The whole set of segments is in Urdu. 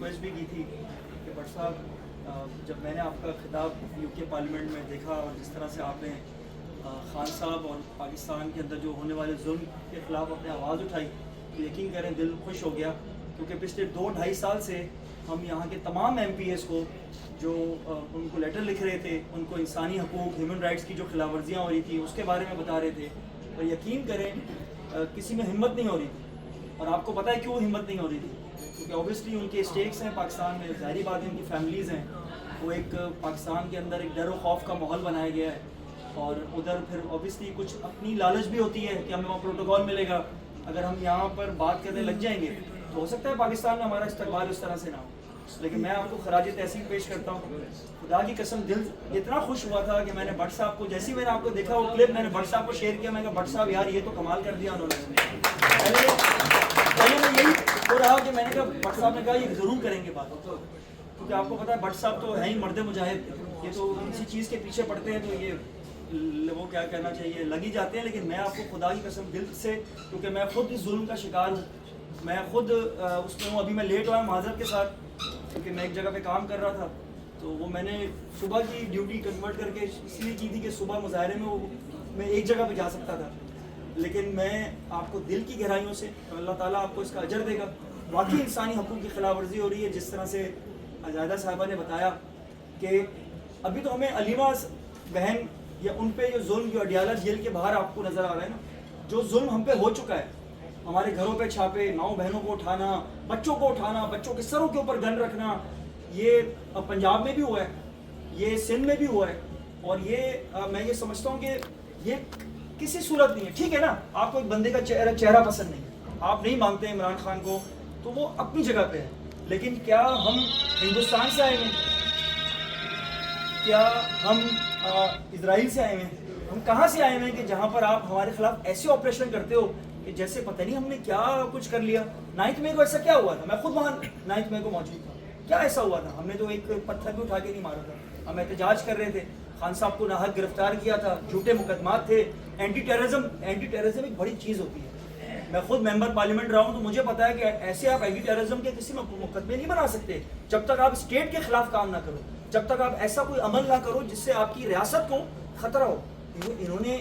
ریکویسٹ بھی کی تھی کہ بٹ صاحب جب میں نے آپ کا خطاب یو کے پارلیمنٹ میں دیکھا اور جس طرح سے آپ نے خان صاحب اور پاکستان کے اندر جو ہونے والے ظلم کے خلاف اپنے آواز اٹھائی تو یقین کریں دل خوش ہو گیا، کیونکہ پچھلے 2-2.5 سال سے ہم یہاں کے تمام ایم پی ایس کو جو ان کو لیٹر لکھ رہے تھے، ان کو انسانی حقوق ہیومن رائٹس کی جو خلاف ورزیاں ہو رہی تھیں اس کے بارے میں بتا رہے تھے، اور یقین کریں کسی میں ہمت نہیں ہو رہی تھی. اور آپ کو پتہ ہے کیوں ہمت نہیں ہو رہی تھی؟ کیونکہ اوبیسلی ان کے اسٹیکس ہیں پاکستان میں، ظاہری بات ہے ان کی فیملیز ہیں، وہ ایک پاکستان کے اندر ایک ڈر و خوف کا ماحول بنایا گیا ہے، اور ادھر پھر اوبیسلی کچھ اپنی لالچ بھی ہوتی ہے کہ ہمیں وہاں پروٹوکول ملے گا. اگر ہم یہاں پر بات کرنے لگ جائیں گے تو ہو سکتا ہے پاکستان میں ہمارا استقبال اس طرح سے نہ ہو. لیکن میں آپ کو خراج تحسین پیش کرتا ہوں، خدا کی قسم دل اتنا خوش ہوا تھا کہ میں نے بٹ صاحب کو جیسے ہی میں نے آپ کو دیکھا وہ کلپ میں نے بٹ صاحب کو شیئر کیا. میں نے کہا بٹ صاحب یار یہ تو کمال کر دیا انہوں نے. پہلے میں یہی ہو رہا کہ میں نے کہا بٹ صاحب نے کہا یہ ضرور کریں گے بات، کیونکہ آپ کو پتا ہے بٹ صاحب تو ہے ہی مرد مجاہد، یہ تو کسی چیز کے پیچھے پڑتے ہیں تو یہ وہ کیا کہنا چاہیے لگ ہی جاتے ہیں. لیکن میں آپ کو خدا کی قسم دل سے، کیونکہ میں خود اس ظلم کا شکار ہوں، میں خود اس میں ہوں. ابھی میں لیٹ ہوا معذرت کے ساتھ، کیونکہ میں ایک جگہ پہ کام کر رہا تھا تو وہ میں نے صبح کی ڈیوٹی کنورٹ کر کے اس لیے کی تھی کہ صبح مظاہرے میں میں ایک جگہ پہ جا سکتا تھا. لیکن میں آپ کو دل کی گہرائیوں سے، اللہ تعالیٰ آپ کو اس کا اجر دے گا، واقعی انسانی حقوق کی خلاف ورزی ہو رہی ہے. جس طرح سے عزائدہ صاحبہ نے بتایا کہ ابھی تو ہمیں علیمہ بہن یا ان پہ جو ظلم جو اڈیالہ جیل کے باہر آپ کو نظر آ رہا ہے نا، جو ظلم ہم پہ ہو چکا ہے، ہمارے گھروں پہ چھاپے، ماؤں بہنوں کو اٹھانا، بچوں کو اٹھانا، بچوں کے سروں کے اوپر گن رکھنا، یہ پنجاب میں بھی ہوا ہے، یہ سندھ میں بھی ہوا ہے. اور یہ میں یہ سمجھتا ہوں کہ یہ کسی صورت نہیں ہے. ٹھیک ہے نا، آپ کو ایک بندے کا چہرہ پسند نہیں ہے، آپ نہیں مانگتے عمران خان کو، تو وہ اپنی جگہ پہ ہے. لیکن کیا ہم ہندوستان سے آئے ہیں؟ کیا ہم اسرائیل سے آئے ہیں؟ ہم کہاں سے آئے ہیں کہ جہاں پر آپ ہمارے خلاف ایسے آپریشن کرتے ہو کہ جیسے پتہ نہیں ہم نے کیا کچھ کر لیا. 9 مئی کو ایسا کیا ہوا تھا؟ میں خود وہاں 9 مئی کو موجود تھا. کیا ایسا ہوا تھا؟ ہم نے تو ایک پتھر بھی اٹھا کے نہیں مارا تھا، ہم احتجاج کر رہے تھے. خان صاحب کو ناحق گرفتار کیا تھا، جھوٹے مقدمات تھے. اینٹی ٹیررزم ایک بڑی چیز ہوتی ہے. میں خود ممبر پارلیمنٹ رہا ہوں تو مجھے پتا ہے کہ ایسے آپ اینٹی ٹیررزم کے کسی مقدمے نہیں بنا سکتے جب تک آپ اسٹیٹ کے خلاف کام نہ کرو، جب تک آپ ایسا کوئی عمل نہ کرو جس سے آپ کی ریاست کو خطرہ ہو. انہوں نے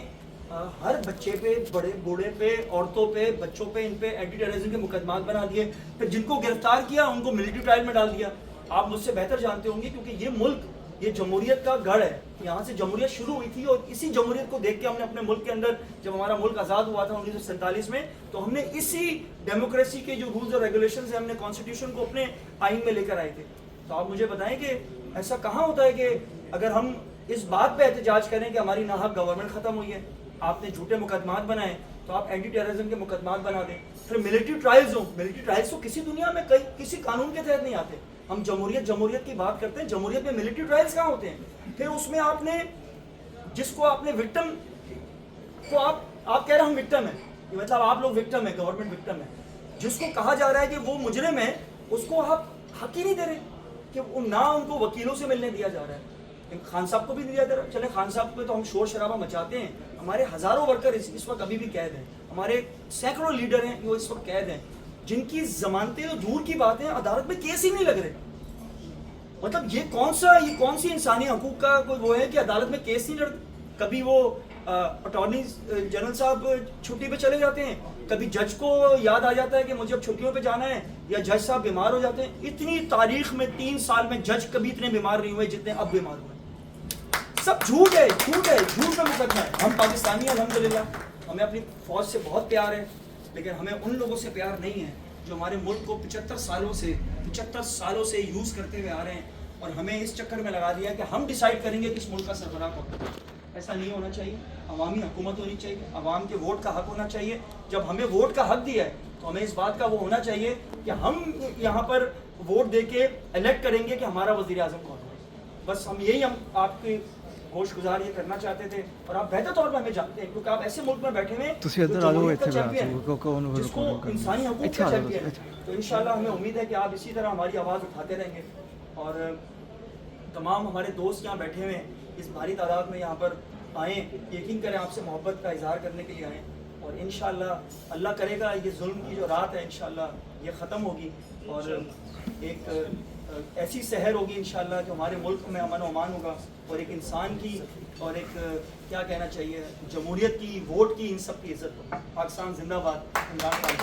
ہر بچے پہ، بڑے بوڑھے پہ، عورتوں پہ، بچوں پہ، ان پہ اینٹی ٹیررزم کے مقدمات بنا دیے. پھر جن کو گرفتار کیا ان کو ملٹری ٹرائل میں ڈال دیا. آپ مجھ سے بہتر جانتے ہوں گے کیونکہ یہ ملک، یہ جمہوریت کا گڑھ ہے. یہاں سے جمہوریت شروع ہوئی تھی اور اسی جمہوریت کو دیکھ کے ہم نے اپنے ملک کے اندر، جب ہمارا ملک آزاد ہوا تھا 1947 میں، تو ہم نے اسی ڈیموکریسی کے جو رولز اور ریگولیشنز ہیں، ہم نے کانسٹیٹیوشن کو اپنے آئین میں لے کر آئے تھے. تو آپ مجھے بتائیں کہ ایسا کہاں ہوتا ہے کہ اگر ہم اس بات پہ احتجاج کریں کہ ہماری ناحق گورنمنٹ ختم ہوئی ہے، آپ نے جھوٹے مقدمات بنائے، تو آپ اینٹی ٹیررزم کے مقدمات بنا دیں. پھر ملٹری ٹرائلز ہوں، ملٹری ٹرائلز تو کسی دنیا میں کسی قانون کے تحت نہیں آتے. ہم جمہوریت کی بات کرتے ہیں، جمہوریت میں ملٹری ٹرائلز کہاں ہوتے ہیں؟ پھر اس میں آپ نے جس کو آپ نے وکٹم کو آپ کہہ رہے ہیں ہم وکٹم ہیں، مطلب آپ لوگ وکٹم ہیں، گورنمنٹ وکٹم ہے. جس کو کہا جا رہا ہے کہ وہ مجرم ہے، اس کو آپ حق ہی نہیں دے رہے کہ نہ ان کو وکیلوں سے ملنے دیا جا رہا ہے. خان صاحب کو بھی دیا جا رہا ہے. چلے خان صاحب پہ تو ہم شور شرابہ مچاتے ہیں، ہمارے ہزاروں ورکر اس وقت ابھی بھی قید ہیں، ہمارے سینکڑوں لیڈر ہیں جو اس وقت قید ہیں، جن کی ضمانتیں تو دور کی بات ہیں، عدالت میں کیس ہی نہیں لگ رہے. مطلب یہ کون سی انسانی حقوق کا کوئی وہ ہے کہ عدالت میں کیس نہیں لڑتے؟ کبھی وہ اٹارنی جنرل صاحب چھٹی پہ چلے جاتے ہیں، کبھی جج کو یاد آ جاتا ہے کہ مجھے اب چھٹیوں پہ جانا ہے، یا جج صاحب بیمار ہو جاتے ہیں. اتنی تاریخ میں 3 سال میں جج کبھی اتنے بیمار نہیں ہوئے جتنے اب بیمار ہوئے. سب جھوٹ ہے، جھوٹ کا مقدمہ ہے. ہم پاکستانی الحمدللہ، ہمیں اپنی فوج سے بہت پیار ہے، لیکن ہمیں ان لوگوں سے پیار نہیں ہے جو ہمارے ملک کو 75 سالوں سے یوز کرتے ہوئے آ رہے ہیں، اور ہمیں اس چکر میں لگا دیا کہ ہم ڈیسائیڈ کریں گے کہ اس ملک کا سربراہ کون ہے. ایسا نہیں ہونا چاہیے. عوامی حکومت ہونی چاہیے، عوام کے ووٹ کا حق ہونا چاہیے. جب ہمیں ووٹ کا حق دیا ہے تو ہمیں اس بات کا وہ ہونا چاہیے کہ ہم یہاں پر ووٹ دے کے الیکٹ کریں گے کہ ہمارا وزیر اعظم کون ہے. بس ہم آپ کی گوش گزار یہ کرنا چاہتے تھے، اور آپ بہتر طور پر ہمیں جانتے ہیں کیونکہ آپ ایسے ملک میں بیٹھے ہوئے جس کو انسانی حقوق کا چیمپئن ہے. تو انشاءاللہ ہمیں امید ہے کہ آپ اسی طرح ہماری آواز اٹھاتے رہیں گے. اور تمام ہمارے دوست یہاں بیٹھے ہوئے اس بھاری تعداد میں یہاں پر آئیں، یقین کریں آپ سے محبت کا اظہار کرنے کے لیے آئیں. اور انشاءاللہ اللہ کرے گا یہ ظلم کی جو رات ہے انشاءاللہ یہ ختم ہوگی اور ایک ایسی سحر ہوگی انشاءاللہ کہ ہمارے ملک میں امن و امان ہوگا اور ایک انسان کی اور ایک کیا کہنا چاہیے جمہوریت کی ووٹ کی ان سب کی عزت ہو. پاکستان زندہ باد. عمران خان.